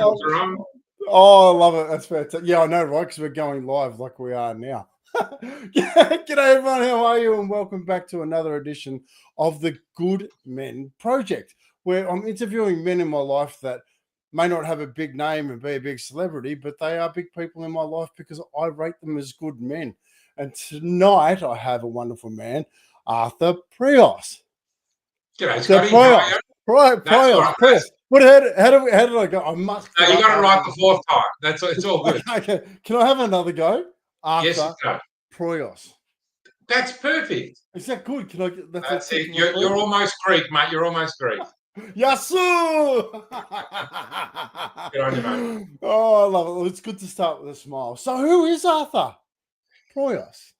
socials are on. Oh, I love it. That's fantastic. Yeah, I know, right? Because we're going live like we are now. G'day, everyone. How are you? And welcome back to another edition of the Good Men Project, where I'm interviewing men in my life that may not have a big name and be a big celebrity, but they are big people in my life because I rate them as good men. And tonight I have a wonderful man, Arthur Proios. G'day, Scotty. How are you? Proios. What? How did I go? I must. No, you got it right the fourth time. It's all good. Okay. Can I have another go? Arthur Yes, go. Proios. That's perfect. Is that good? Can I? That's it. You're almost Greek, mate. You're almost Greek. Yasu! Good on you, mate. Oh, I love it. Well, it's good to start with a smile. So, who is Arthur Proios?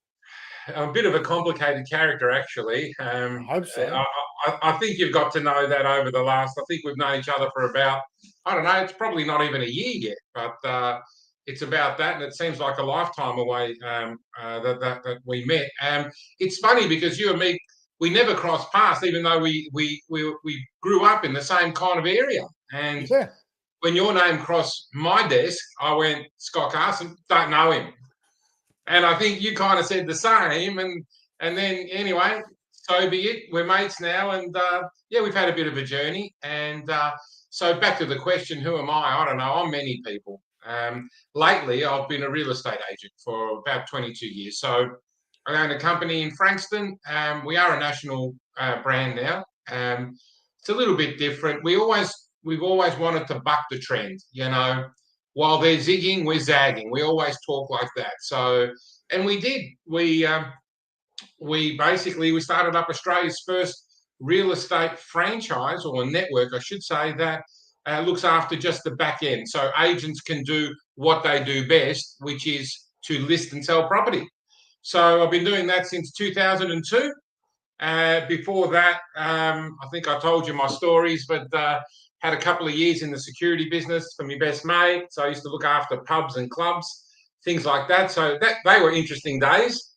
A bit of a complicated character, actually. I hope so. I think you've got to know that over the last. I think we've known each other for about. I don't know. It's probably not even a year yet, but it's about that, and it seems like a lifetime away that we met. It's funny because you and me, we never crossed paths, even though we grew up in the same kind of area. And when your name crossed my desk, I went, Scott Carson, don't know him. And I think you kind of said the same. And then anyway, so be it. We're mates now. And we've had a bit of a journey. And so back to the question, who am I? I don't know. I'm many people. Lately, I've been a real estate agent for about 22 years. So I own a company in Frankston. We are a national brand now. It's a little bit different. We've always wanted to buck the trend, you know. While they're zigging, we're zagging. We always talk like that. So, and we did. We started up Australia's first real estate franchise, or network, I should say, that looks after just the back end. So agents can do what they do best, which is to list and sell property. So I've been doing that since 2002. Before that, I think I told you my stories, but had a couple of years in the security business for my best mate. So I used to look after pubs and clubs, things like that. So they were interesting days.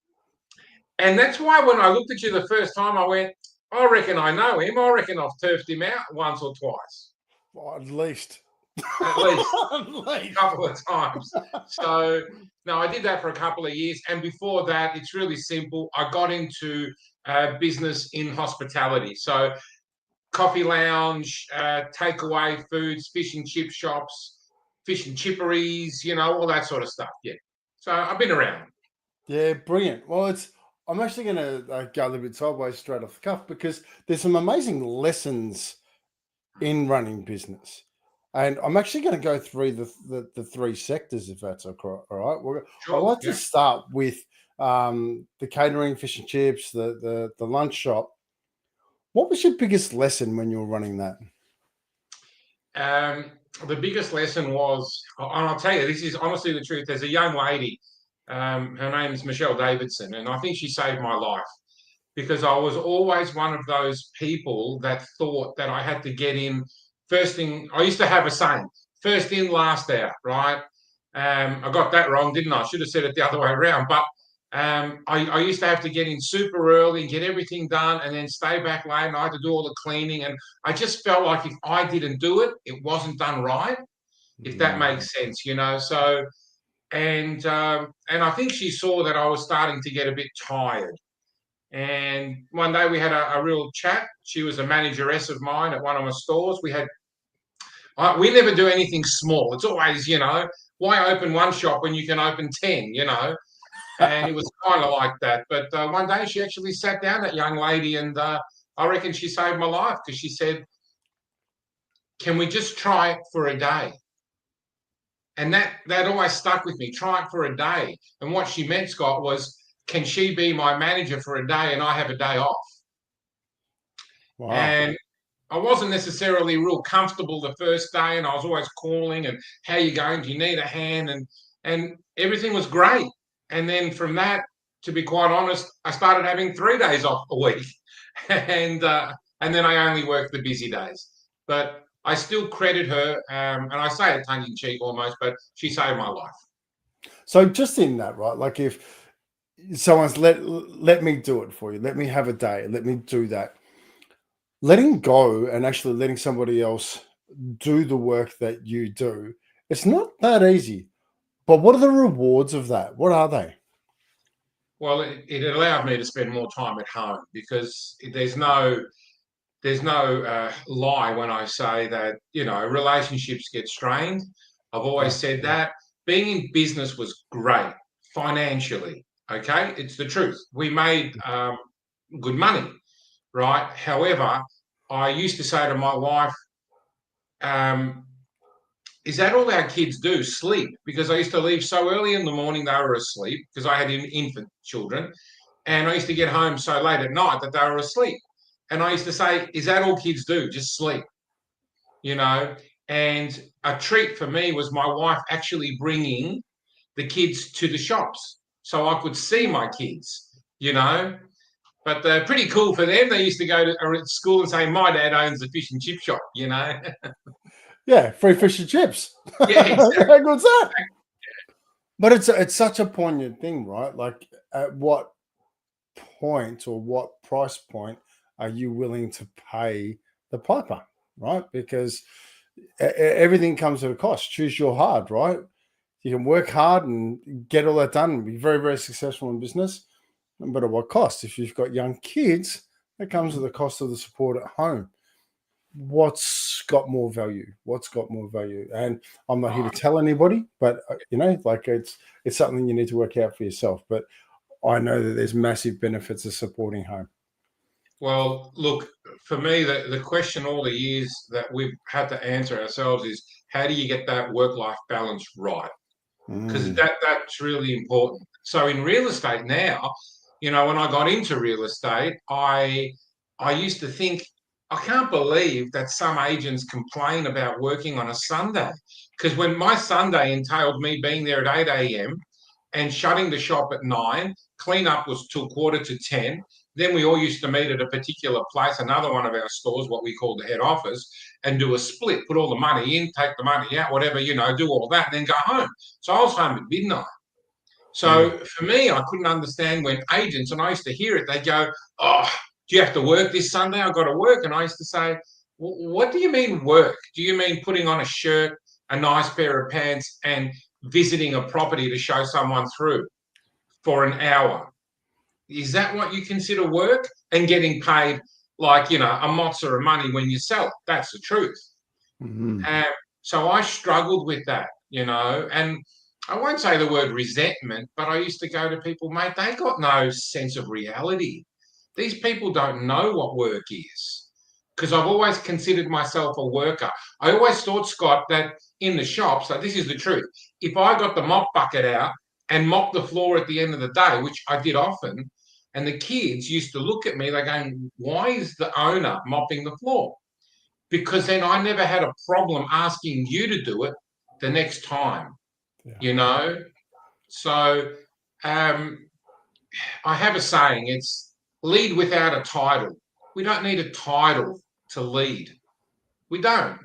And that's why when I looked at you the first time, I went, I reckon I know him. I reckon I've turfed him out once or twice. Well, at least. A couple of times. So, no, I did that for a couple of years. And before that, it's really simple. I got into business in hospitality. So coffee lounge, takeaway foods, fish and chip shops, fish and chipperies, you know, all that sort of stuff. Yeah. So I've been around. Yeah, brilliant. Well, I'm actually going to go a little bit sideways straight off the cuff because there's some amazing lessons in running business. And I'm actually going to go through the three sectors, if that's all right. Sure, I'd like to start with the catering, fish and chips, the lunch shop. What was your biggest lesson when you were running that? The biggest lesson was, and I'll tell you, this is honestly the truth. There's a young lady, her name is Michelle Davidson, and I think she saved my life because I was always one of those people that thought that I had to get in first thing. I used to have a saying, first in, last out, right? I got that wrong, didn't I? I should have said it the other way around, but I used to have to get in super early and get everything done and then stay back late, and I had to do all the cleaning. And I just felt like if I didn't do it, it wasn't done right, if that makes sense, you know. So, and I think she saw that I was starting to get a bit tired. And one day we had a real chat. She was a manageress of mine at one of my stores. We never do anything small. It's always, you know, why open one shop when you can open 10, you know? And it was kind of like that. But one day she actually sat down, that young lady, and I reckon she saved my life because she said, can we just try it for a day? And that always stuck with me, try it for a day. And what she meant, Scott, was, can she be my manager for a day and I have a day off? Wow. And I wasn't necessarily real comfortable the first day, and I was always calling and, how you going? Do you need a hand? And everything was great. And then from that, to be quite honest, I started having 3 days off a week. And then I only worked the busy days. But I still credit her, and I say it tongue-in-cheek almost, but she saved my life. So just in that, right, like if someone's let me do it for you, let me have a day, let me do that. Letting go and actually letting somebody else do the work that you do, it's not that easy. But what are the rewards of that? What are they? Well, it allowed me to spend more time at home because there's no lie when I say that, relationships get strained. I've always said that. Being in business was great financially. Okay. It's the truth. We made good money, right? However, I used to say to my wife, um, is that all our kids do? Sleep? Because I used to leave so early in the morning, they were asleep because I had infant children. And I used to get home so late at night that they were asleep. And I used to say, is that all kids do? Just sleep, you know? And a treat for me was my wife actually bringing the kids to the shops so I could see my kids, you know? But they're pretty cool for them. They used to go to school and say, my dad owns a fish and chip shop, you know? Yeah, free fish and chips. Yeah, exactly. How good's that? But it's such a poignant thing, right? Like, at what point or what price point are you willing to pay the piper, right? Because everything comes at a cost. Choose your hard, right? You can work hard and get all that done and be very, very successful in business, but at what cost? If you've got young kids, that comes with the cost of the support at home. What's got more value? What's got more value? And I'm not here to tell anybody, but like it's something you need to work out for yourself. But I know that there's massive benefits of supporting home. Well, look, for me, the question all the years that we've had to answer ourselves is how do you get that work-life balance right? Because that's really important. So in real estate now, when I got into real estate, I used to think, I can't believe that some agents complain about working on a Sunday. Because when my Sunday entailed me being there at 8 a.m. and shutting the shop at 9, cleanup was till 9:45. Then we all used to meet at a particular place, another one of our stores, what we call the head office, and do a split, put all the money in, take the money out, whatever, do all that, and then go home. So I was home at midnight. So for me, I couldn't understand when agents, and I used to hear it, they go, oh, do you have to work this Sunday? I've got to work. And I used to say, what do you mean work? Do you mean putting on a shirt, a nice pair of pants, and visiting a property to show someone through for an hour? Is that what you consider work? And getting paid like, a mozza of money when you sell it? That's the truth. So I struggled with that, and I won't say the word resentment, but I used to go to people, mate, they got no sense of reality. These people don't know what work is, because I've always considered myself a worker. I always thought, Scott, that in the shops, like, this is the truth, if I got the mop bucket out and mopped the floor at the end of the day, which I did often, and the kids used to look at me, they're going, why is the owner mopping the floor? Because then I never had a problem asking you to do it the next time, So I have a saying, it's lead without a title. We don't need a title to lead. We don't.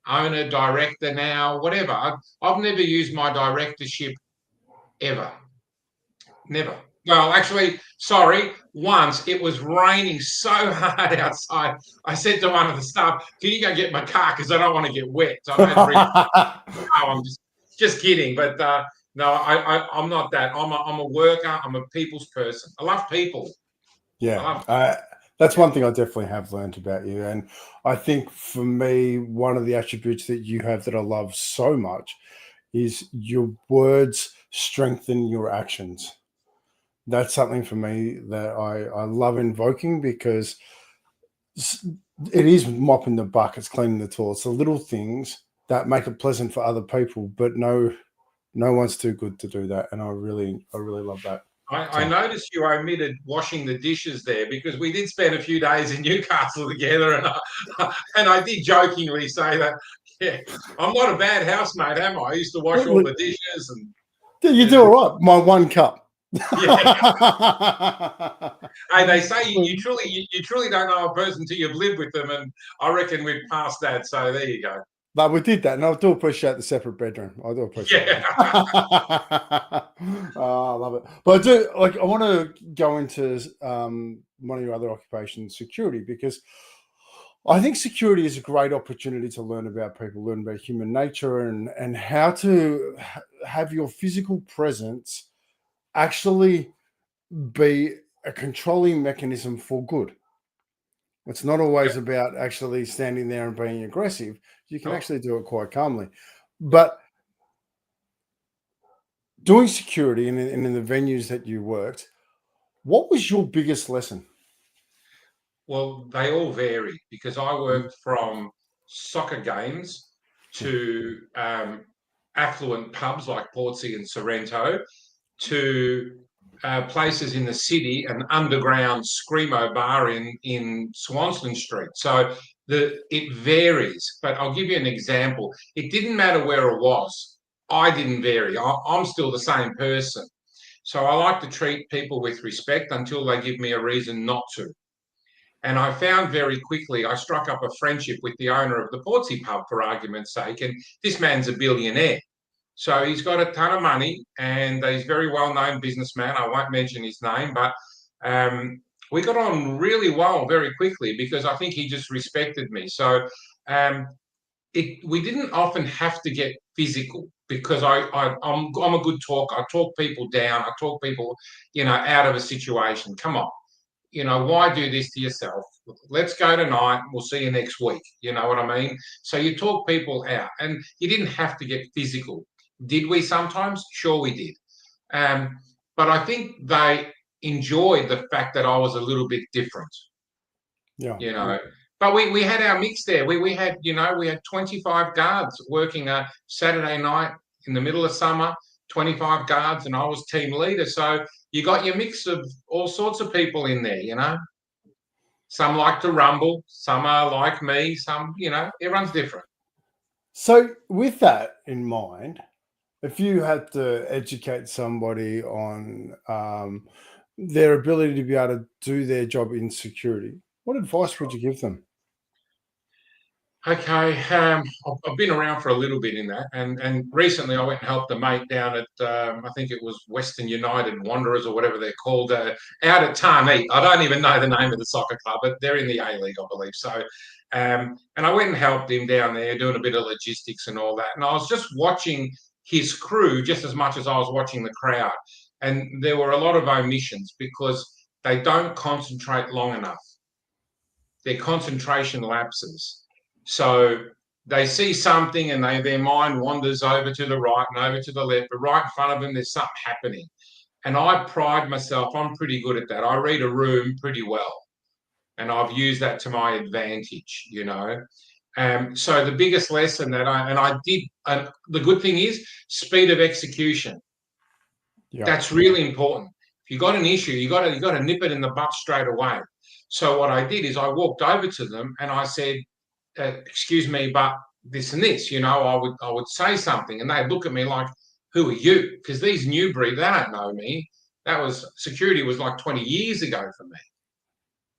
Owner, director now, whatever. I've never used my directorship ever. Never. Well, actually, sorry, once it was raining so hard outside. I said to one of the staff, can you go get my car? Because I don't want to get wet. So I've had to bring no, I'm just kidding. But no, I'm not that. I'm a worker. I'm a people's person. I love people. Yeah. That's one thing I definitely have learned about you. And I think for me, one of the attributes that you have that I love so much is your words strengthen your actions. That's something for me that I love invoking, because it is mopping the buckets, cleaning the toilets, the little things that make it pleasant for other people, but no one's too good to do that. And I really love that. I noticed you omitted washing the dishes there, because we did spend a few days in Newcastle together, and I did jokingly say that, yeah, I'm not a bad housemate, am I? I used to wash all the dishes. And you do all right. My one cup. Yeah. Hey, they say you truly don't know a person until you've lived with them, and I reckon we've passed that. So there you go. But we did that, and I do appreciate the separate bedroom. I do appreciate it. Oh, I love it. But I want to go into one of your other occupations, security, because I think security is a great opportunity to learn about people, learn about human nature, and how to have your physical presence actually be a controlling mechanism for good. It's not always about actually standing there and being aggressive. You can actually do it quite calmly. But doing security and in the venues that you worked, what was your biggest lesson? Well, they all vary because I worked from soccer games to affluent pubs like Portsea and Sorrento to places in the city, an underground screamo bar in Swanston Street. So it varies, but I'll give you an example. It didn't matter where it was. I didn't vary. I'm still the same person. So I like to treat people with respect until they give me a reason not to. And I found very quickly, I struck up a friendship with the owner of the Portsea pub, for argument's sake. And this man's a billionaire. So he's got a ton of money and he's a very well-known businessman. I won't mention his name, but we got on really well very quickly because I think he just respected me. So we didn't often have to get physical because I'm a good talker. I talk people down. I talk people, out of a situation. Come on, why do this to yourself? Let's go tonight. We'll see you next week. You know what I mean? So you talk people out, and you didn't have to get physical. Did we sometimes? Sure, we did. But I think they enjoyed the fact that I was a little bit different. Yeah. But we had our mix there. We had 25 guards working a Saturday night in the middle of summer, 25 guards, and I was team leader. So you got your mix of all sorts of people in there. Some like to rumble, some are like me, some, everyone's different. So with that in mind, if you had to educate somebody on their ability to be able to do their job in security, what advice would you give them? Okay, I've been around for a little bit in that, and recently I went and helped a mate down at I think it was Western United Wanderers or whatever they're called, out at Tarneit. I don't even know the name of the soccer club, but they're in the A League, I believe. So, and I went and helped him down there, doing a bit of logistics and all that. And I was just watching his crew just as much as I was watching the crowd, and there were a lot of omissions because they don't concentrate long enough. Their concentration lapses. So they see something and their mind wanders over to the right and over to the left, but right in front of them, there's something happening. And I pride myself, I'm pretty good at that. I read a room pretty well, and I've used that to my advantage. So the biggest lesson that I did, the good thing is speed of execution. Yeah. That's really important. If you got an issue, you got to nip it in the butt straight away. So what I did is I walked over to them and I said, excuse me, but this and this, I would say something, and they'd look at me like, who are you? Because these new breed, they don't know me. Security was like 20 years ago for me.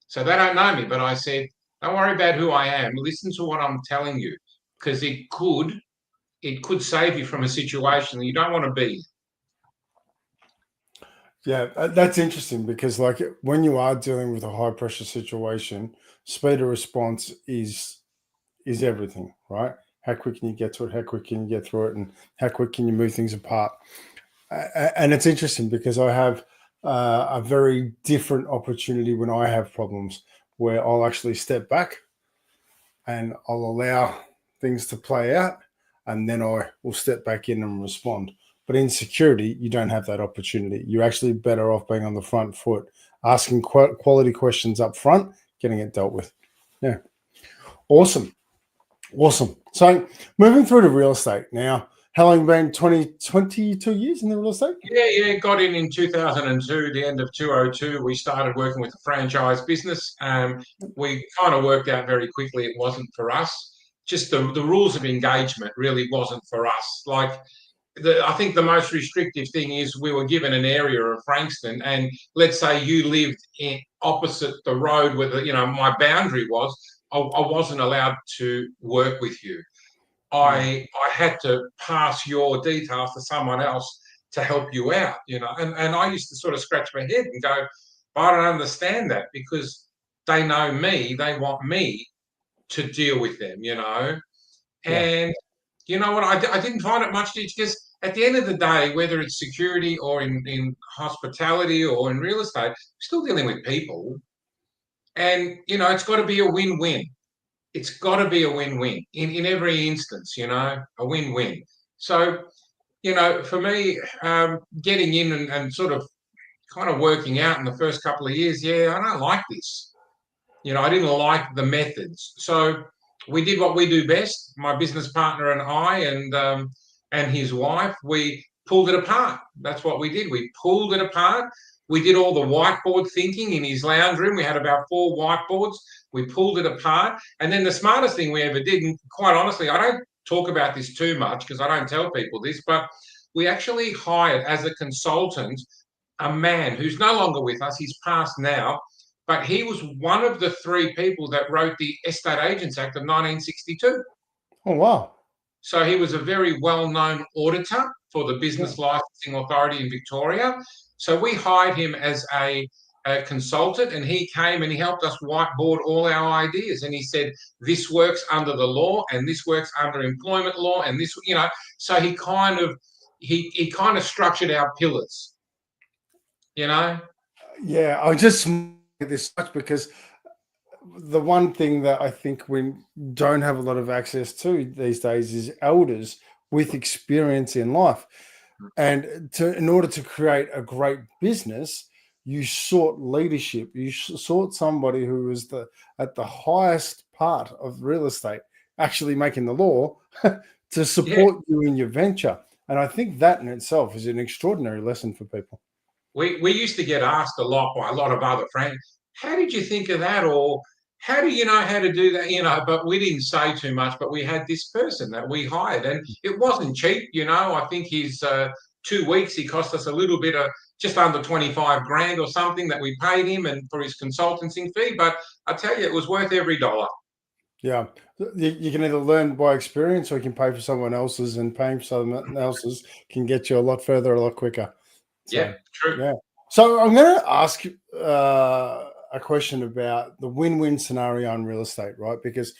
So they don't know me, but I said, don't worry about who I am. Listen to what I'm telling you, because it could save you from a situation that you don't want to be. Yeah, that's interesting because like when you are dealing with a high pressure situation, speed of response is everything, right? How quick can you get to it? How quick can you get through it? And how quick can you move things apart? And it's interesting because I have a very different opportunity when I have problems where I'll actually step back and I'll allow things to play out, and then I will step back in and respond. But in security, you don't have that opportunity. You're actually better off being on the front foot, asking quality questions up front, getting it dealt with. Yeah. Awesome. So moving through to real estate now, how long been 22 years in the real estate? Yeah. Got in 2002, the end of 2002. We started working with a franchise business. We kind of worked out very quickly it wasn't for us. Just the rules of engagement really wasn't for us. Like, I think the most restrictive thing is we were given an area of Frankston, and let's say you lived opposite the road where my boundary was. I wasn't allowed to work with you. I had to pass your details to someone else to help you out, and I used to sort of scratch my head and go, I don't understand that, because they know me, they want me, to deal with them, you know. Yeah. And you know what? I didn't find it much because at the end of the day, whether it's security or in hospitality or in real estate, we're still dealing with people. And, you know, it's got to be a win-win. It's got to be a win-win in every instance, you know, a win-win. So, you know, for me, getting in and sort of kind of working out in the first couple of years, yeah, I don't like this. You know, I didn't like the methods. So we did what we do best. My business partner and his wife, we pulled it apart. That's what we did. We pulled it apart. We did all the whiteboard thinking in his lounge room. We had about 4 whiteboards. We pulled it apart. And then the smartest thing we ever did, and quite honestly, I don't talk about this too much because I don't tell people this, but we actually hired as a consultant a man who's no longer with us. He's passed now, but he was one of the 3 people that wrote the Estate Agents Act of 1962. Oh, wow. So he was a very well-known auditor for the Business Licensing Authority in Victoria. So we hired him as a consultant, and he came and he helped us whiteboard all our ideas. And he said, this works under the law and this works under employment law. And this, you know, so he kind of structured our pillars, you know? Yeah, I just this much because the one thing that I think we don't have a lot of access to these days is elders with experience in life. And in order to create a great business, you sought leadership. You sought somebody who was at the highest part of real estate, actually making the law, to support you in your venture. And I think that in itself is an extraordinary lesson for people. We used to get asked a lot by a lot of other friends, how did you think of that? Or how do you know how to do that? You know, but we didn't say too much, but we had this person that we hired and it wasn't cheap. You know, I think his 2 weeks, he cost us a little bit of just under 25 grand or something that we paid him and for his consultancy fee. But I tell you, it was worth every dollar. Yeah. You can either learn by experience or you can pay for someone else's, and paying for someone else's can get you a lot further, a lot quicker. So, yeah, true. Yeah. So I'm going to ask a question about the win-win scenario in real estate, right? Because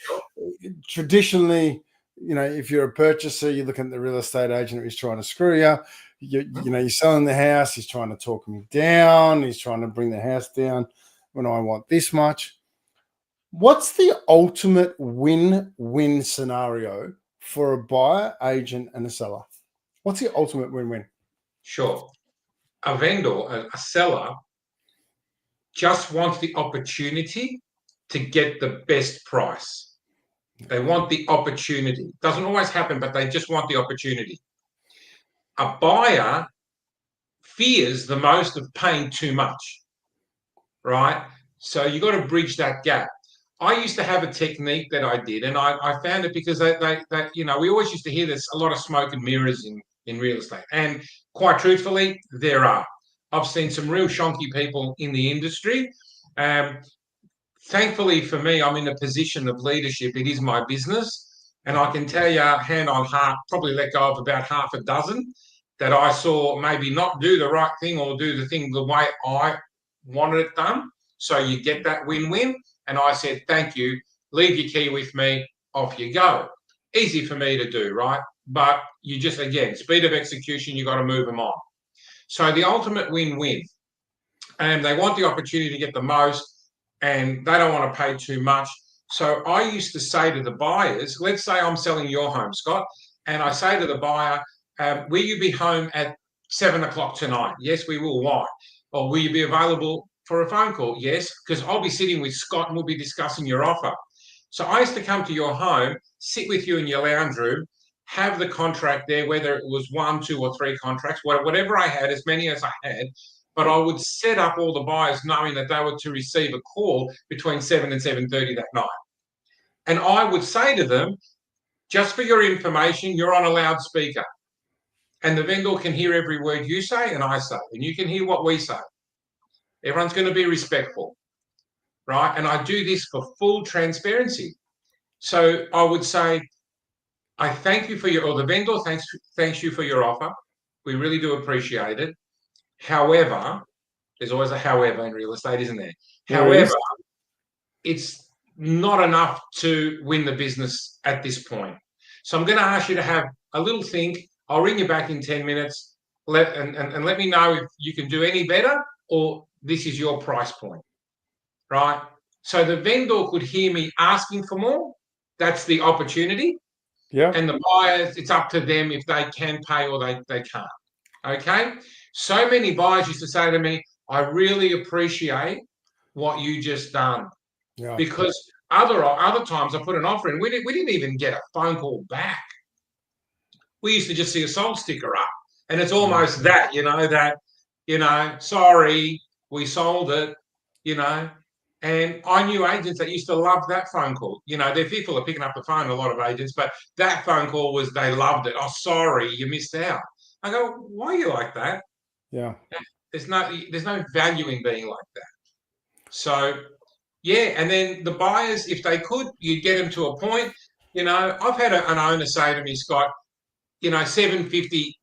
traditionally, you know, if you're a purchaser, you look at the real estate agent who's trying to screw you. You know, you're selling the house. He's trying to talk me down. He's trying to bring the house down when I want this much. What's the ultimate win-win scenario for a buyer, agent, and a seller? What's the ultimate win-win? Sure. A vendor, a seller, just wants the opportunity to get the best price. They want the opportunity. Doesn't always happen, but they just want the opportunity. A buyer fears the most of paying too much, right? So you got to bridge that gap. I used to have a technique that I did, and I found it because they you know, we always used to hear there's a lot of smoke and mirrors in real estate. And quite truthfully, there are. I've seen some real shonky people in the industry. Thankfully for me, I'm in a position of leadership. It is my business. And I can tell you, hand on heart, probably let go of about half a dozen that I saw maybe not do the right thing or do the thing the way I wanted it done. So you get that win-win. And I said, thank you. Leave your key with me. Off you go. Easy for me to do, right? But you just, again, speed of execution, you got to move them on. So the ultimate win-win. And they want the opportunity to get the most, and they don't want to pay too much. So I used to say to the buyers, let's say I'm selling your home, Scott, and I say to the buyer, will you be home at 7 o'clock tonight? Yes, we will. Why? Or will you be available for a phone call? Yes, because I'll be sitting with Scott and we'll be discussing your offer. So I used to come to your home, sit with you in your lounge room, have the contract there, whether it was 1, 2, or 3 contracts, whatever I had, as many as I had. But I would set up all the buyers knowing that they were to receive a call between 7 and 7:30 that night. And I would say to them, just for your information, you're on a loudspeaker. And the vendor can hear every word you say and I say, and you can hear what we say. Everyone's going to be respectful, right? And I do this for full transparency. So I would say, I thank you for your, or the vendor thanks you for your offer. We really do appreciate it. However, there's always a however in real estate, isn't there? However, it's not enough to win the business at this point. So I'm going to ask you to have a little think. I'll ring you back in 10 minutes. And let me know if you can do any better or this is your price point, right? So the vendor could hear me asking for more. That's the opportunity. Yeah. And the buyers, it's up to them if they can pay or they can't. Okay? So many buyers used to say to me, I really appreciate what you just done. Yeah. Because other times I put an offer in, we didn't even get a phone call back. We used to just see a sold sticker up. And it's almost that, sorry, we sold it, And I knew agents that used to love that phone call. They're fearful of picking up the phone, a lot of agents, but that phone call was, they loved it. Oh, sorry, you missed out. I go, why are you like that? Yeah. There's no value in being like that. So, yeah, and then the buyers, if they could, you'd get them to a point. I've had an owner say to me, Scott, 750,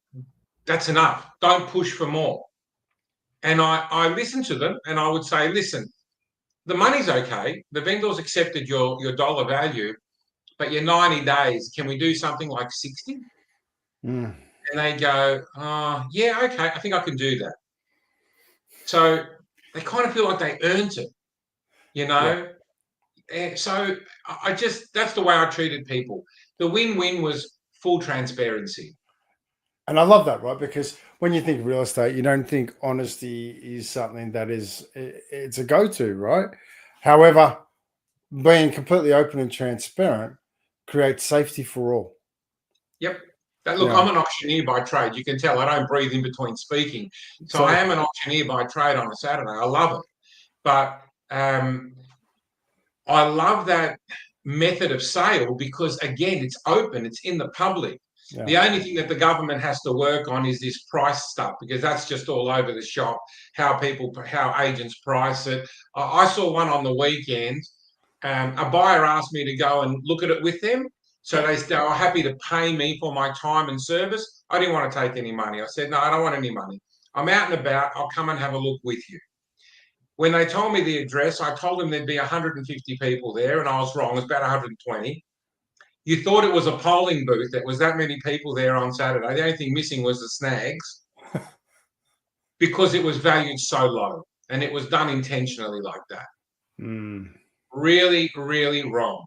that's enough. Don't push for more. And I listened to them and I would say, listen, the money's okay. The vendor's accepted your dollar value, but your 90 days, can we do something like 60? Mm. And they go, yeah, okay, I think I can do that. So they kind of feel like they earned it, Yeah. And so that's the way I treated people. The win-win was full transparency. And I love that, right? Because when you think real estate, you don't think honesty is something that it's a go-to, right? However, being completely open and transparent creates safety for all. Yep. Look, Yeah. I'm an auctioneer by trade. You can tell I don't breathe in between speaking. So I am an auctioneer by trade on a Saturday. I love it. But I love that method of sale because, again, it's open. It's in the public. Yeah. The only thing that the government has to work on is this price stuff because that's just all over the shop, how agents price it. I saw one on the weekend. A buyer asked me to go and look at it with them. So they were happy to pay me for my time and service. I didn't want to take any money. I said, no, I don't want any money. I'm out and about. I'll come and have a look with you. When they told me the address, I told them there'd be 150 people there, and I was wrong. It was about 120. You thought it was a polling booth. There was that many people there on Saturday. The only thing missing was the snags because it was valued so low, and it was done intentionally like that. Mm. Really, really wrong.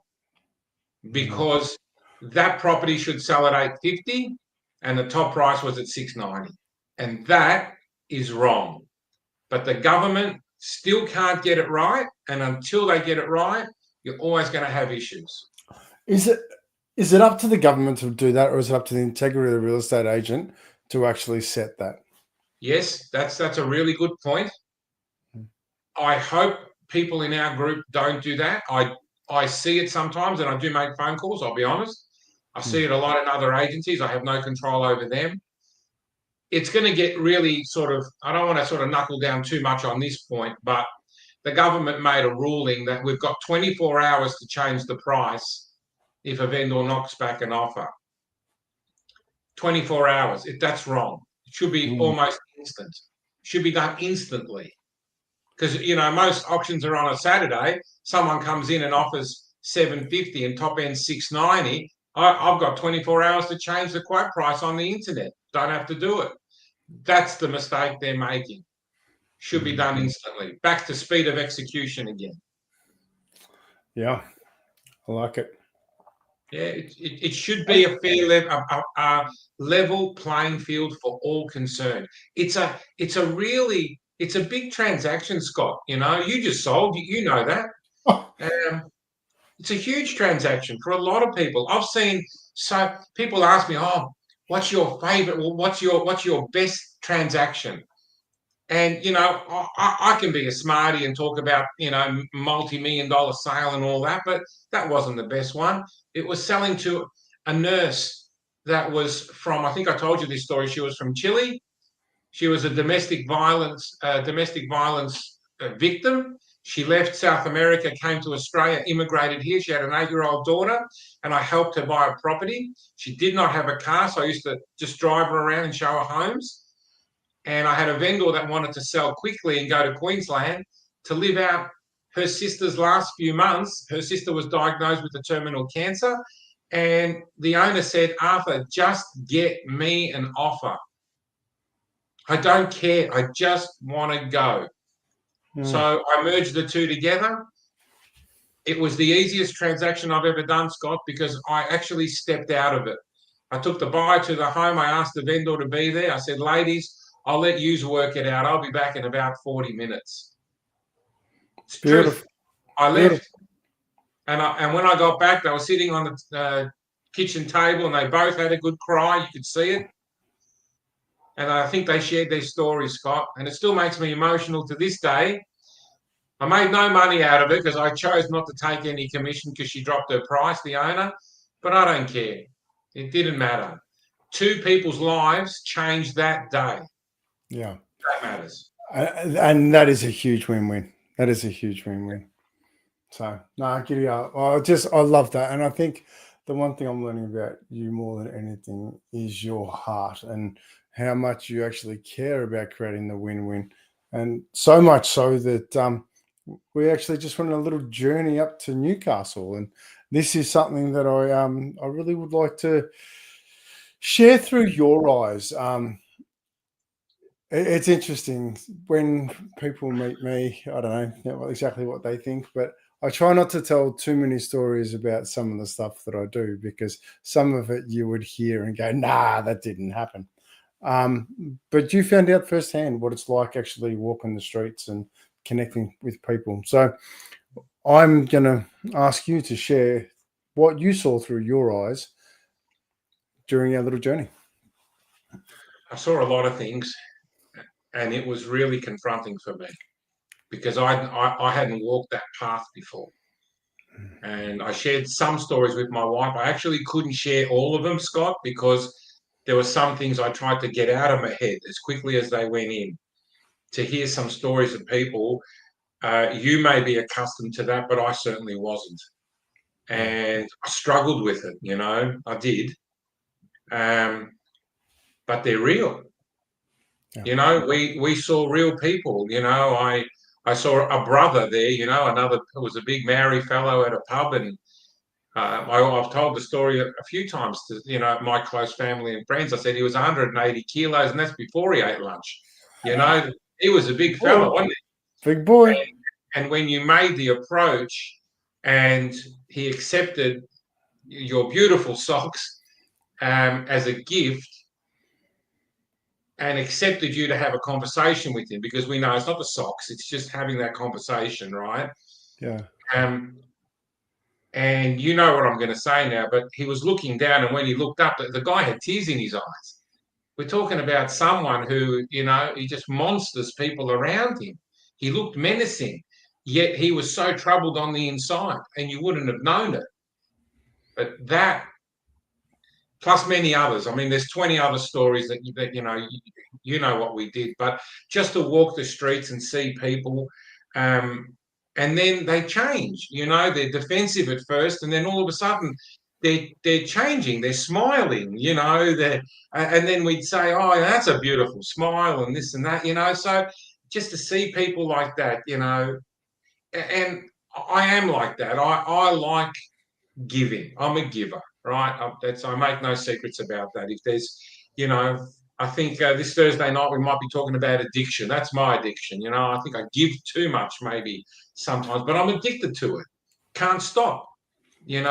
Because that property should sell at 850 and the top price was at 690. And that is wrong. But the government still can't get it right. And until they get it right, you're always going to have issues. Is it up to the government to do that, or is it up to the integrity of the real estate agent to actually set that? Yes, that's a really good point. I hope people in our group don't do that. I see it sometimes, and I do make phone calls, I'll be honest. I see it a lot in other agencies. I have no control over them. It's going to get really I don't want to sort of knuckle down too much on this point, but the government made a ruling that we've got 24 hours to change the price if a vendor knocks back an offer. 24 hours. That's wrong. It should be almost instant. It should be done instantly. Because, most auctions are on a Saturday. Someone comes in and offers 750 and top end 690. I've got 24 hours to change the quote price on the internet. Don't have to do it. That's the mistake they're making. Should be done instantly. Back to speed of execution again. Yeah, I like it. Yeah, it should be a fair level playing field for all concerned. It's a big transaction, Scott. You just sold. You know that. It's a huge transaction for a lot of people. I've seen people ask me, "Oh, what's your favorite? Well, what's your best transaction?" And I can be a smarty and talk about multi-million-dollar sale and all that, but that wasn't the best one. It was selling to a nurse that was from, I think I told you this story. She was from Chile. She was a domestic violence victim. She left South America, came to Australia, immigrated here. She had an 8-year-old daughter, and I helped her buy a property. She did not have a car, so I used to just drive her around and show her homes. And I had a vendor that wanted to sell quickly and go to Queensland to live out her sister's last few months, her sister was diagnosed with a terminal cancer. And the owner said, Arthur, just get me an offer. I don't care. I just want to go. So I merged the two together. It was the easiest transaction I've ever done, Scott, because I actually stepped out of it. I took the buyer to the home. I asked the vendor to be there. I said, ladies, I'll let you work it out. I'll be back in about 40 minutes. It's Beautiful. truth. I Beautiful. left. And when I got back, they were sitting on the kitchen table and they both had a good cry. You could see it. And I think they shared their story, Scott. And it still makes me emotional to this day. I made no money out of it because I chose not to take any commission because she dropped her price, the owner. But I don't care. It didn't matter. Two people's lives changed that day. Yeah. That matters. And that is a huge win-win. That is a huge win-win. So, no, giddy up. I love that. And I think the one thing I'm learning about you more than anything is your heart and how much you actually care about creating the win-win. And so much so that we actually just went on a little journey up to Newcastle. And this is something that I really would like to share through your eyes. It's interesting when people meet me. I don't know exactly what they think, but I try not to tell too many stories about some of the stuff that I do because some of it you would hear and go, nah, that didn't happen. But you found out firsthand what it's like actually walking the streets and connecting with people. So I'm going to ask you to share what you saw through your eyes during our little journey. I saw a lot of things, and it was really confronting for me because I hadn't walked that path before. And I shared some stories with my wife. I actually couldn't share all of them, Scott, because there were some things I tried to get out of my head as quickly as they went in. To hear some stories of people, you may be accustomed to that, but I certainly wasn't. And I struggled with it, I did. But they're real. Yeah. We saw real people. I saw a brother there, another who was a big Maori fellow at a pub. And I've told the story a few times to, my close family and friends. I said he was 180 kilos, and that's before he ate lunch. He was a big fella, wasn't he? Big boy. And when you made the approach and he accepted your beautiful socks as a gift, and accepted you to have a conversation with him, because we know it's not the socks, it's just having that conversation, right? Yeah. And you know what I'm going to say now, but he was looking down, and when he looked up, the guy had tears in his eyes. We're talking about someone who, he just monsters people around him. He looked menacing, yet he was so troubled on the inside, and you wouldn't have known it. But that, plus many others. I mean, there's 20 other stories that you know what we did. But just to walk the streets and see people, and then they change. They're defensive at first, and then all of a sudden they're changing. They're smiling. And then we'd say, "Oh, that's a beautiful smile," and this and that. So just to see people like that, and I am like that. I like giving. I'm a giver. Right, I make no secrets about that. If there's, I think this Thursday night we might be talking about addiction. That's my addiction. I think I give too much maybe sometimes, but I'm addicted to it. Can't stop. But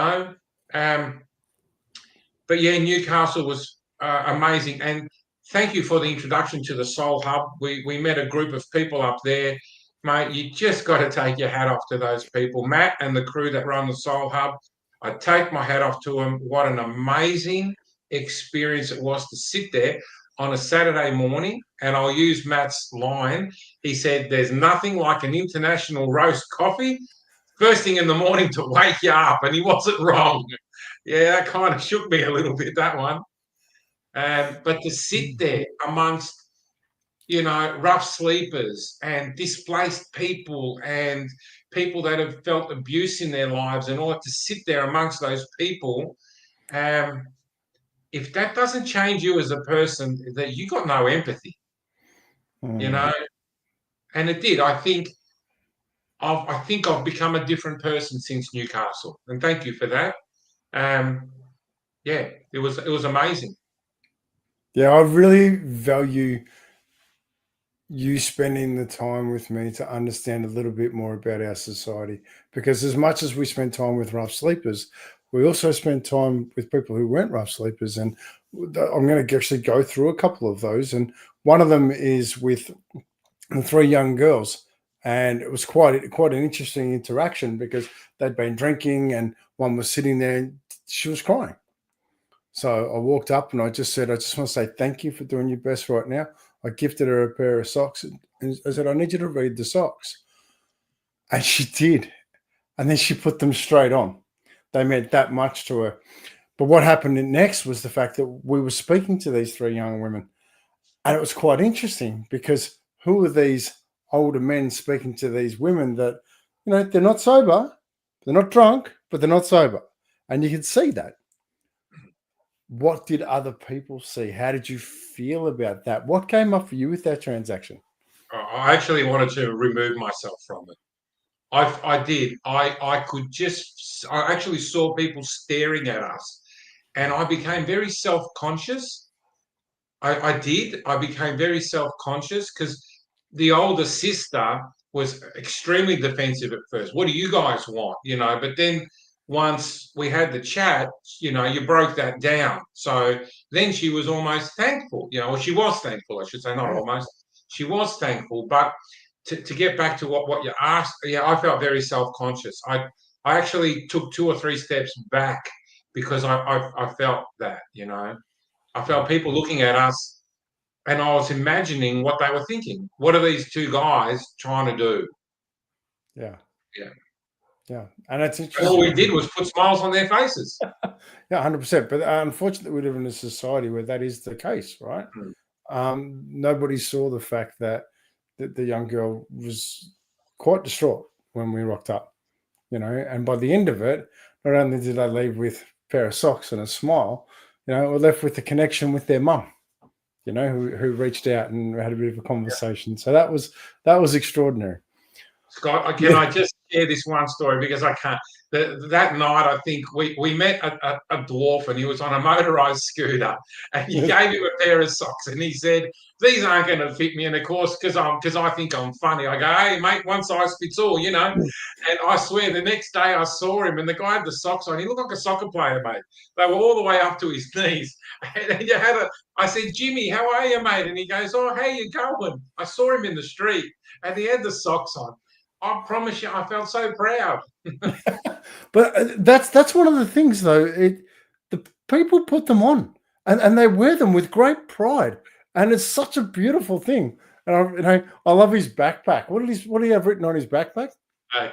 yeah, Newcastle was amazing, and thank you for the introduction to the Soul Hub. We met a group of people up there, mate. You just got to take your hat off to those people, Matt and the crew that run the Soul Hub. I take my hat off to them. What an amazing experience it was to sit there on a Saturday morning. And I'll use Matt's line. He said, "There's nothing like an international roast coffee first thing in the morning to wake you up." And he wasn't wrong. Yeah, that kind of shook me a little bit, that one. But to sit there amongst, rough sleepers and displaced people and people that have felt abuse in their lives, and all to sit there amongst those people, if that doesn't change you as a person, that you got no empathy, and it did. I think I think I've become a different person since Newcastle, and thank you for that. Yeah, it was amazing. Yeah, I really value you spending the time with me to understand a little bit more about our society, because as much as we spend time with rough sleepers, we also spend time with people who weren't rough sleepers. And I'm going to actually go through a couple of those. And one of them is with the three young girls. And it was quite an interesting interaction because they'd been drinking and one was sitting there and she was crying. So I walked up and I just said, I just want to say thank you for doing your best right now. I gifted her a pair of socks and I said, I need you to read the socks. And she did. And then she put them straight on. They meant that much to her. But what happened next was the fact that we were speaking to these three young women. And it was quite interesting because who are these older men speaking to these women that, they're not sober, they're not drunk, but they're not sober. And you can see that. What did other people see? How did you feel about that? What came up for you with that transaction? I actually wanted to remove myself from it. I did. I could just. I actually saw people staring at us, and I became very self-conscious. I did. I became very self-conscious because the older sister was extremely defensive at first. What do you guys want? But then once we had the chat, you broke that down. So then she was almost thankful, or she was thankful, I should say, not almost. She was thankful. But to get back to what you asked, yeah, I felt very self-conscious. I actually took 2 or 3 steps back because I felt that, I felt people looking at us and I was imagining what they were thinking. What are these two guys trying to do? Yeah. Yeah. Yeah. And it's interesting. All we did was put smiles on their faces. Yeah, 100%. But unfortunately, we live in a society where that is the case, right? Nobody saw the fact that the young girl was quite distraught when we rocked up, and by the end of it, not only did they leave with a pair of socks and a smile, we're left with the connection with their mum, who reached out and had a bit of a conversation. So that was extraordinary. Scott, can I just share this one story because I can't. That night, I think we met a dwarf and he was on a motorised scooter and he gave him a pair of socks and he said, "These aren't going to fit me." And of course, because I think I'm funny, I go, "Hey, mate, one size fits all," And I swear, the next day I saw him and the guy had the socks on. He looked like a soccer player, mate. They were all the way up to his knees. And I said, "Jimmy, how are you, mate?" And he goes, "Oh, how you going?" I saw him in the street and he had the socks on. I promise you, I felt so proud. But that's one of the things, though. The people put them on, and they wear them with great pride, and it's such a beautiful thing. And I love his backpack. What do you have written on his backpack?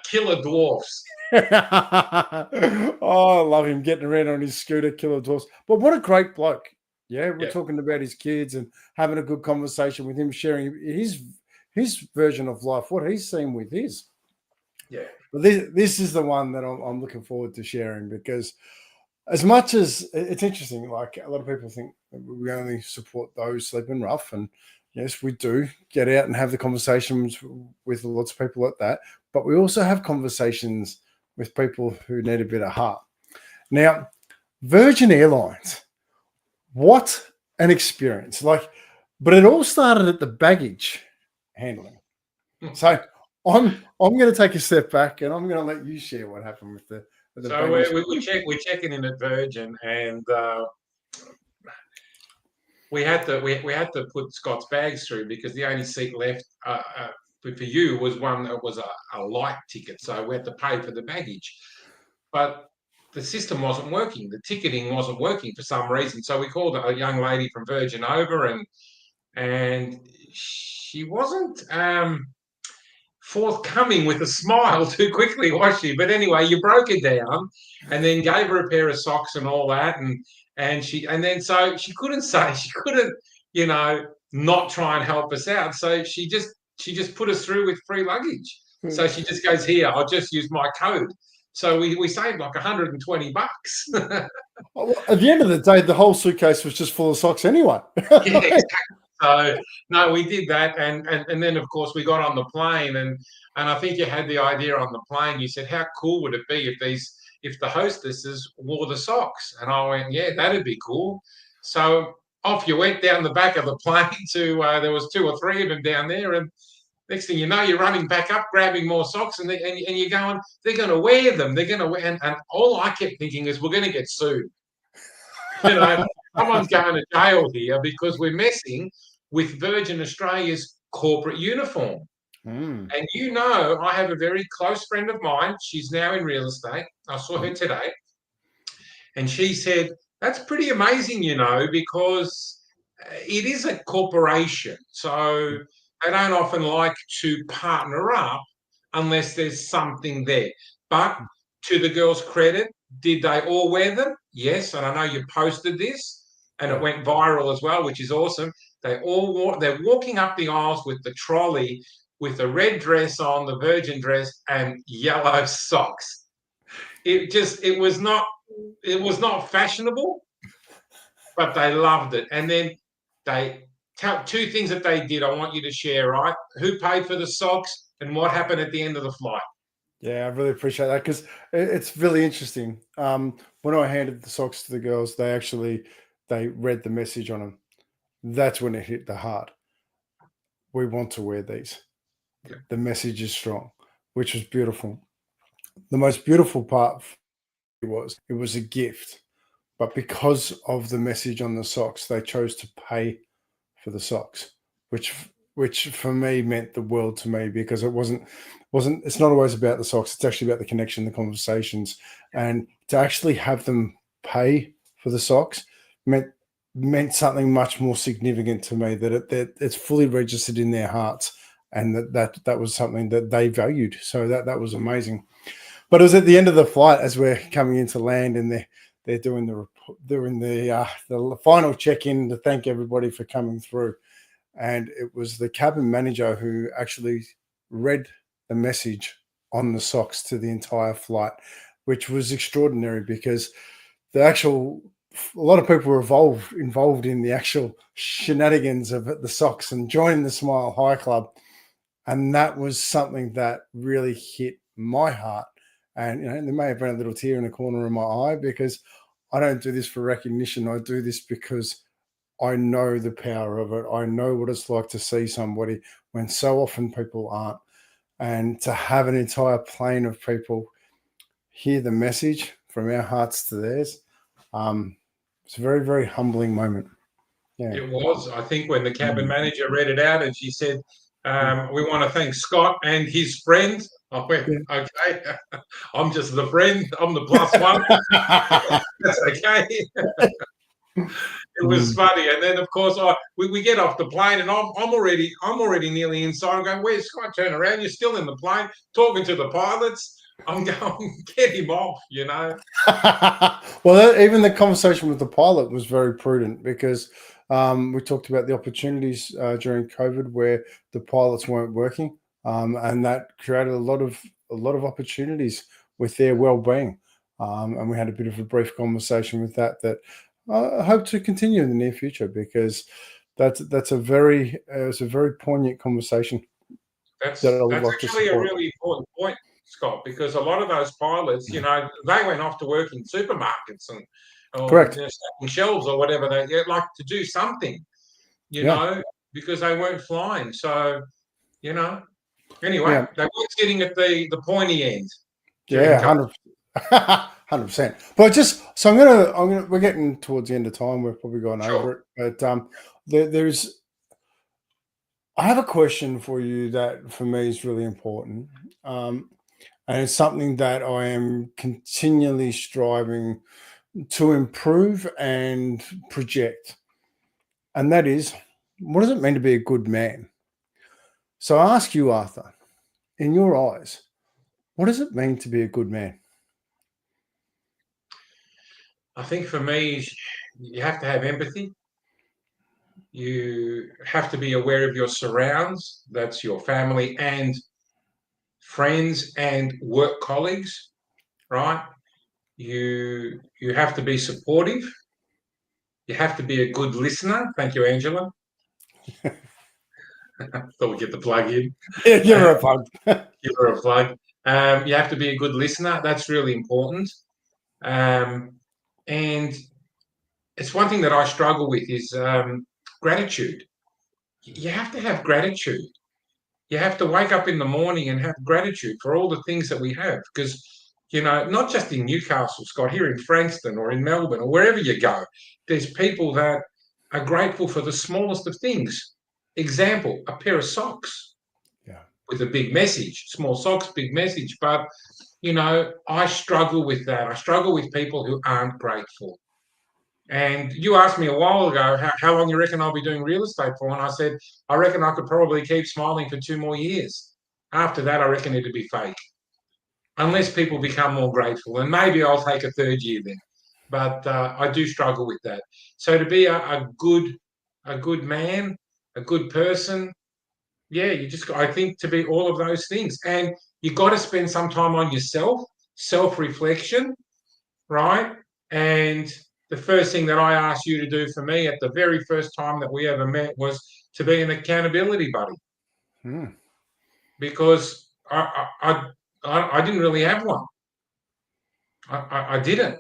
Killer dwarfs. Oh, I love him getting around on his scooter, killer dwarfs. But what a great bloke! Yeah, we're talking about his kids and having a good conversation with him, sharing his version of life, what he's seen with his. Yeah. But this is the one that I'm looking forward to sharing, because as much as it's interesting, like a lot of people think we only support those sleeping rough, and yes, we do get out and have the conversations with lots of people like that, but we also have conversations with people who need a bit of heart. Now, Virgin Airlines, what an experience. But it all started at the baggage handling. So I'm going to take a step back and I'm going to let you share what happened with the so we're checking in at Virgin, and we had to put Scott's bags through because the only seat left for you was one that was a light ticket, so we had to pay for the baggage. But the system wasn't working. The ticketing wasn't working for some reason. So we called a young lady from Virgin over, and she wasn't forthcoming with a smile too quickly, was she? But anyway, you broke it down and then gave her a pair of socks and all that, so she couldn't, not try and help us out. So she just put us through with free luggage. So she just goes, "Here, I'll just use my code." So we saved like $120. Well, at the end of the day, the whole suitcase was just full of socks anyway. Yeah, exactly. So no, we did that, and then of course we got on the plane, and I think you had the idea on the plane. You said, how cool would it be if the hostesses wore the socks? And I went, yeah, that'd be cool. So off you went down the back of the plane to there was 2 or 3 of them down there, and next thing you know, you're running back up, grabbing more socks, and you're going, they're going to wear them. They're going to wear, and all I kept thinking is, we're going to get sued. Someone's going to jail here because we're messing with Virgin Australia's corporate uniform. Mm. And I have a very close friend of mine. She's now in real estate. I saw her today. And she said, that's pretty amazing, because it is a corporation. So they don't often like to partner up unless there's something there. But to the girls' credit, did they all wear them? Yes. And I know you posted this and it went viral as well, which is awesome. They're walking up the aisles with the trolley with a red dress on, the Virgin dress, and yellow socks. It was not fashionable, but they loved it. And then they tell 2 things that they did. I want you to share, right? Who paid for the socks and what happened at the end of the flight? Yeah, I really appreciate that because it's really interesting. When I handed the socks to the girls, they read the message on them. That's when it hit the heart. We want to wear these. Yeah. The message is strong, which was beautiful. The most beautiful part was it was a gift, but because of the message on the socks, they chose to pay for the socks, which for me meant the world to me, because it's not always about the socks. It's actually about the connection, the conversations, and to actually have them pay for the socks meant something much more significant to me, that it's fully registered in their hearts, and that was something that they valued. So that was amazing. But it was at the end of the flight as we're coming into land, and they're doing the final check-in to thank everybody for coming through. And it was the cabin manager who actually read the message on the socks to the entire flight, which was extraordinary, because a lot of people were involved in the actual shenanigans of the socks and joining the Smile High Club. And that was something that really hit my heart. And there may have been a little tear in the corner of my eye, because I don't do this for recognition. I do this because I know the power of it. I know what it's like to see somebody when so often people aren't. And to have an entire plane of people hear the message from our hearts to theirs, it's a very, very humbling moment. Yeah. It was. I think when the cabin manager read it out and she said, we want to thank Scott and his friend. I went, okay, I'm just the friend. I'm the plus one. That's okay. It was funny. And then, of course, we get off the plane, and I'm already nearly inside. I'm going, where's Scott? Turn around. You're still in the plane, talking to the pilots. I'm going, get him off, Well, even the conversation with the pilot was very prudent, because we talked about the opportunities during COVID where the pilots weren't working, and that created a lot of opportunities with their well-being. And we had a bit of a brief conversation with that I hope to continue in the near future, because it's a very poignant conversation. That's actually a really important point, Scott, because a lot of those pilots, they went off to work in supermarkets Correct. Stacking shelves or whatever. They like to do something, because they weren't flying. So, anyway, they weren't sitting at the pointy end. Yeah, 100%. But we're getting towards the end of time. We've probably gone over it, but I have a question for you that for me is really important. And it's something that I am continually striving to improve and project. And that is, what does it mean to be a good man? So I ask you, Arthur, in your eyes, what does it mean to be a good man? I think for me, you have to have empathy. You have to be aware of your surrounds. That's your family and friends and work colleagues, right? You have to be supportive. You have to be a good listener. Thank you, Angela. Thought we'd get the plug in. Yeah, give her a plug. Give her a plug. You have to be a good listener. That's really important. And it's one thing that I struggle with is gratitude. You have to have gratitude. You have to wake up in the morning and have gratitude for all the things that we have. Because, not just in Newcastle, Scott, here in Frankston or in Melbourne or wherever you go, there's people that are grateful for the smallest of things. Example, a pair of socks. Yeah. With a big message. Small socks, big message. But, I struggle with that. I struggle with people who aren't grateful. And you asked me a while ago, how long you reckon I'll be doing real estate for? And I said, I reckon I could probably keep smiling for 2 more years. After that, I reckon it'd be fake. Unless people become more grateful. And maybe I'll take a 3rd year then. But I do struggle with that. So to be a good man, a good person, yeah, I think to be all of those things. And you've got to spend some time on yourself, self-reflection, right? And the first thing that I asked you to do for me at the very first time that we ever met was to be an accountability buddy. Because I didn't really have one. I didn't.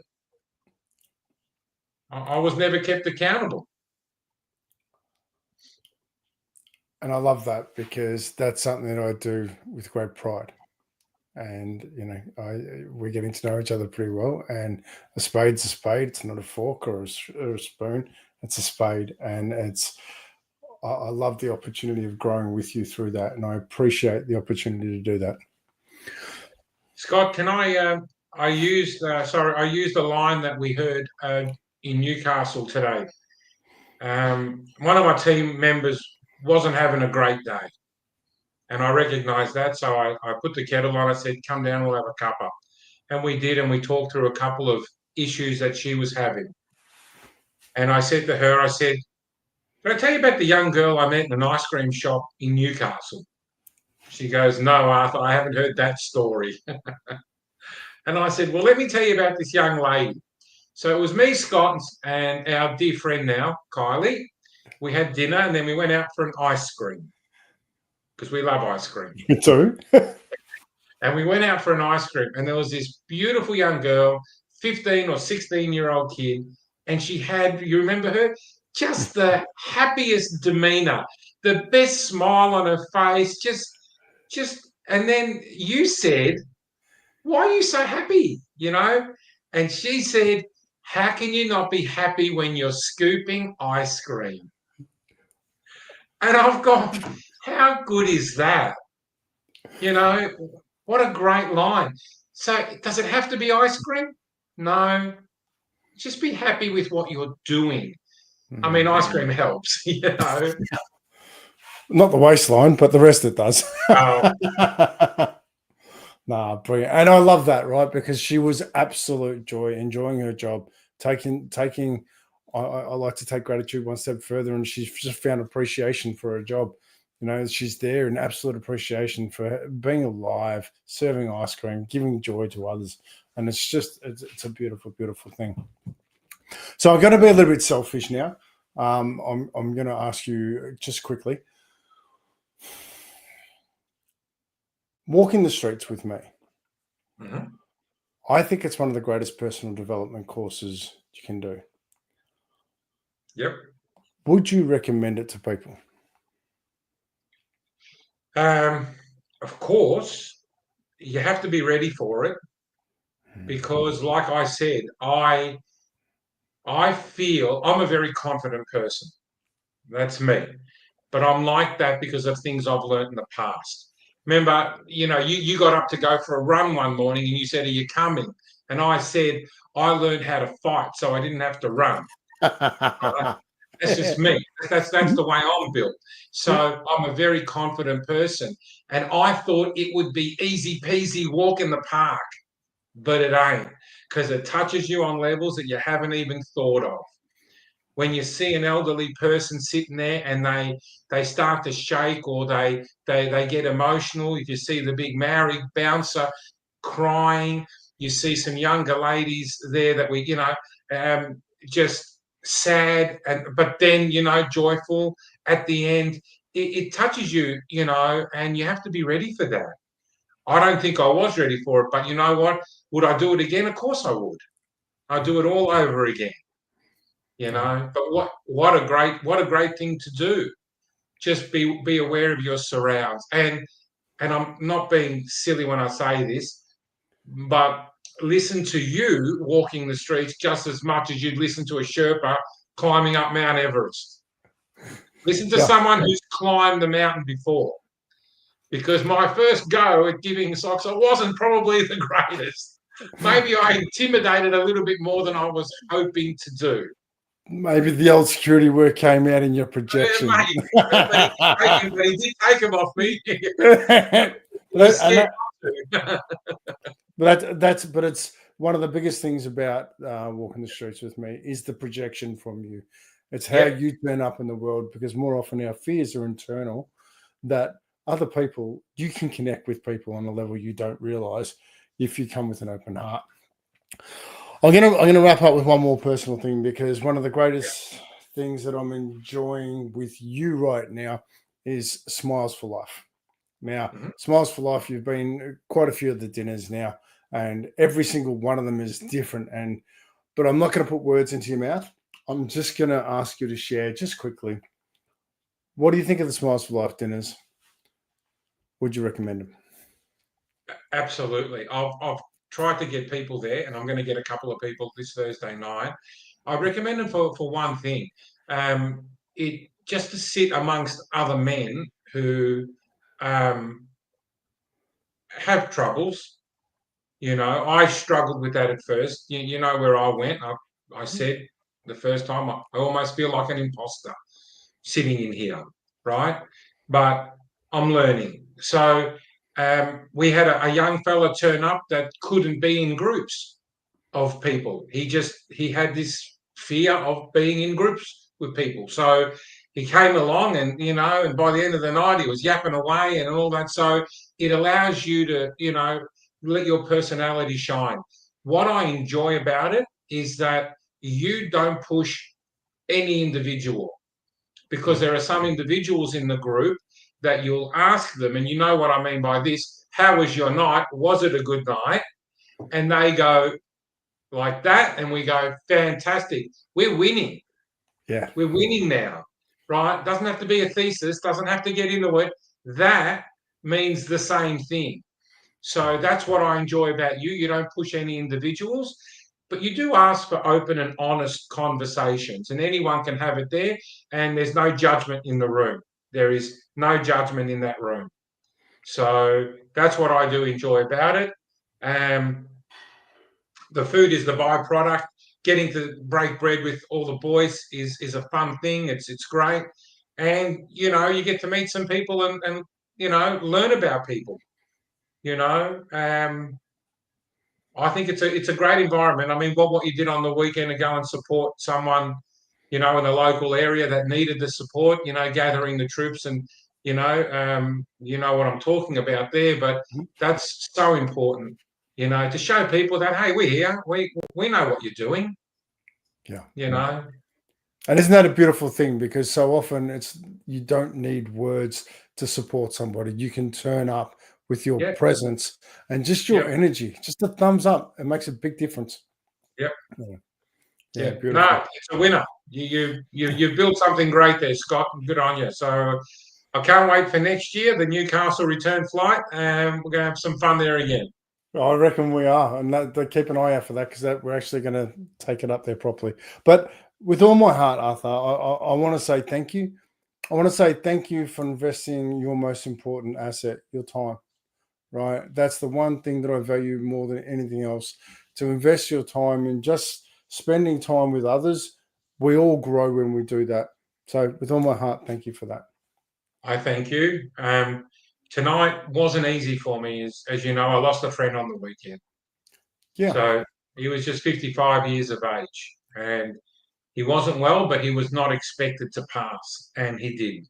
I was never kept accountable. And I love that because that's something that I do with great pride. And, we're getting to know each other pretty well. And a spade's a spade. It's not a fork or a spoon. It's a spade. And I love the opportunity of growing with you through that. And I appreciate the opportunity to do that. Scott, can I used a line that we heard in Newcastle today. One of my team members wasn't having a great day. And I recognised that, so I put the kettle on. I said, come down, we'll have a cuppa. And we did, and we talked through a couple of issues that she was having. And I said to her, did I tell you about the young girl I met in an ice cream shop in Newcastle? She goes, no, Arthur, I haven't heard that story. And I said, well, let me tell you about this young lady. So it was me, Scott, and our dear friend now, Kylie. We had dinner, and then we went out for an ice cream. Because we love ice cream. Me too. And we went out for an ice cream, and there was this beautiful young girl, 15 or 16-year-old kid, and she had, you remember her? Just the happiest demeanor, the best smile on her face, and then you said, why are you so happy? And she said, how can you not be happy when you're scooping ice cream? And I've gone, how good is that? What a great line. So does it have to be ice cream? No. Just be happy with what you're doing. I mean, ice cream helps, Not the waistline, but the rest it does. Oh. Nah, brilliant. And I love that, right? Because she was absolute joy, enjoying her job, taking I like to take gratitude one step further, and she's just found appreciation for her job. She's there in absolute appreciation for being alive, serving ice cream, giving joy to others. And it's a beautiful, beautiful thing. So I'm going to be a little bit selfish now. I'm going to ask you just quickly. Walking the streets with me. Mm-hmm. I think it's one of the greatest personal development courses you can do. Yep. Would you recommend it to people? Of course, you have to be ready for it because, like I said, I feel I'm a very confident person. That's me. But I'm like that because of things I've learned in the past. Remember, you got up to go for a run one morning and you said, are you coming? And I said, I learned how to fight, so I didn't have to run. That's just me. That's the way I'm built. So I'm a very confident person. And I thought it would be easy peasy walk in the park, but it ain't, because it touches you on levels that you haven't even thought of. When you see an elderly person sitting there and they start to shake or they get emotional, if you see the big Maori bouncer crying, you see some younger ladies there that we, just sad, but then, joyful, at the end, it touches you, and you have to be ready for that. I don't think I was ready for it, but you know what? Would I do it again? Of course I would. I'd do it all over again, But what a great thing to do. Just be aware of your surrounds. And I'm not being silly when I say this, but listen to you walking the streets just as much as you'd listen to a Sherpa climbing up Mount Everest. Listen to someone who's climbed the mountain before. Because my first go at giving socks, I wasn't probably the greatest. Maybe I intimidated a little bit more than I was hoping to do. Maybe the old security work came out in your projection. But he did take them off me. But it's one of the biggest things about walking the streets with me is the projection from you. It's how you turn up in the world, because more often our fears are internal, that other people, you can connect with people on a level you don't realize if you come with an open heart. I'm gonna wrap up with one more personal thing, because one of the greatest things that I'm enjoying with you right now is Smiles for Life. Now, Smiles for Life, you've been quite a few of the dinners now, and every single one of them is different. But I'm not going to put words into your mouth. I'm just going to ask you to share just quickly. What do you think of the Smiles for Life dinners? Would you recommend them? Absolutely. I've tried to get people there, and I'm going to get a couple of people this Thursday night. I recommend them for one thing. It just to sit amongst other men who have troubles. I struggled with that at first. You know where I went. I said the first time, I almost feel like an imposter sitting in here, right? But I'm learning. So we had a young fella turn up that couldn't be in groups of people. He had this fear of being in groups with people. So he came along, and by the end of the night he was yapping away and all that. So it allows you to, let your personality shine. What I enjoy about it is that you don't push any individual, because there are some individuals in the group that you'll ask them, and you know what I mean by this, how was your night? Was it a good night? And they go like that, and we go, fantastic. We're winning. Yeah. We're winning now, right? Doesn't have to be a thesis, doesn't have to get into it. That means the same thing. So that's what I enjoy about you. You don't push any individuals, but you do ask for open and honest conversations, and anyone can have it there, and there's no judgment in the room. There is no judgment in that room. So that's what I do enjoy about it. The food is the byproduct. Getting to break bread with all the boys is a fun thing. It's great. And, you get to meet some people and learn about people. I think it's a great environment. I mean, what you did on the weekend to go and support someone, in the local area that needed the support, gathering the troops, and you know what I'm talking about there. But that's so important, to show people that, hey, we're here, we know what you're doing. Yeah. And isn't that a beautiful thing? Because so often you don't need words to support somebody. You can turn up with your presence and just your energy, just a thumbs up. It makes a big difference. Yep. Yeah. Beautiful. No, it's a winner. You've built something great there, Scott. Good on you. So I can't wait for next year, the Newcastle return flight, and we're going to have some fun there again. I reckon we are, and keep an eye out for that, because we're actually going to take it up there properly. But with all my heart, Arthur, I want to say thank you. I want to say thank you for investing your most important asset, your time. Right, that's the one thing that I value more than anything else. To invest your time in just spending time with others. We all grow when we do that. So, with all my heart, thank you for that. I thank you. Tonight wasn't easy for me, as you know. I lost a friend on the weekend. Yeah. So he was just 55 years of age, and he wasn't well, but he was not expected to pass, and he did.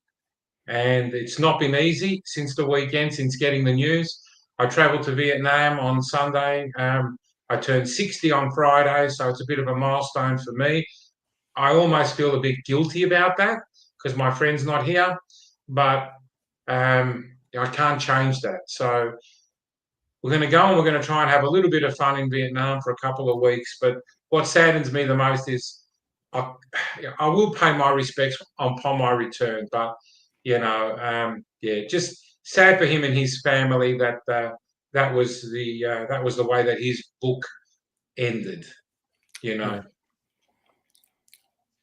And it's not been easy since the weekend, since getting the news. I travelled to Vietnam on Sunday. I turned 60 on Friday, so it's a bit of a milestone for me. I almost feel a bit guilty about that, because my friend's not here, but I can't change that. So we're going to go and we're going to try and have a little bit of fun in Vietnam for a couple of weeks. But what saddens me the most is I will pay my respects upon my return. But, just sad for him and his family that that was the way that his book ended, Yeah.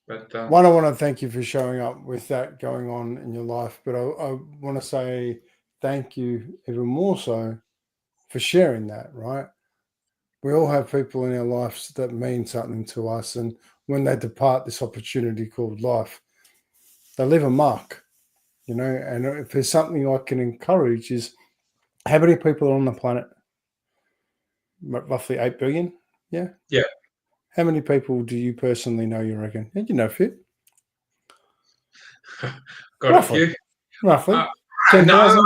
But one, I want to thank you for showing up with that going on in your life, but I want to say thank you even more so for sharing that, right? We all have people in our lives that mean something to us, and when they depart this opportunity called life, they leave a mark, and if there's something I can encourage is, how many people are on the planet? Roughly 8 billion. Yeah. How many people do you personally know, you reckon? You know, Fit. Got roughly. A few. Roughly. 10,000?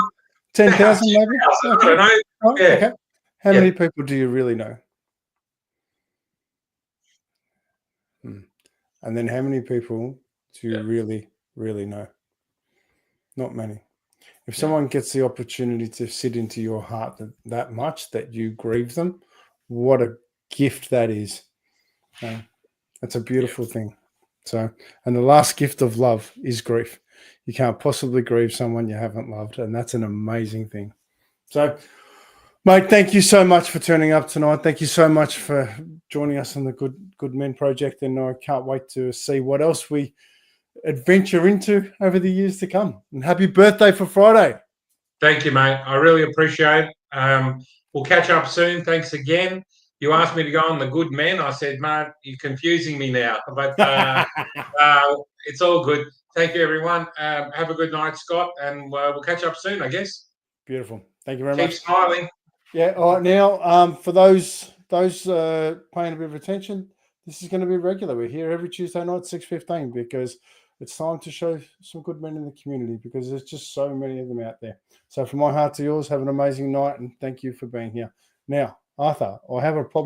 10,000 maybe? Okay. I don't know. Oh, yeah. Okay. How many people do you really know? And then how many people do you really, really know? Not many. If someone gets the opportunity to sit into your heart that much that you grieve them, what a gift that is. That's a beautiful thing. So, and the last gift of love is grief. You can't possibly grieve someone you haven't loved, and that's an amazing thing. So, mate, thank you so much for turning up tonight. Thank you so much for joining us on the Good Men Project, and I can't wait to see what else we adventure into over the years to come. And happy birthday for Friday. Thank you, mate. I really appreciate it. We'll catch up soon. Thanks again. You asked me to go on the Good Men. I said, mate, you're confusing me now. But it's all good. Thank you, everyone. Have a good night, Scott, and we'll catch up soon, I guess. Beautiful. Thank you very much. Keep smiling. Yeah. All right. Now, for those paying a bit of attention, this is going to be regular. We're here every Tuesday night, 6:15, because it's time to show some good men in the community, because there's just so many of them out there. So from my heart to yours, have an amazing night, and thank you for being here. Now, Arthur, I have a problem.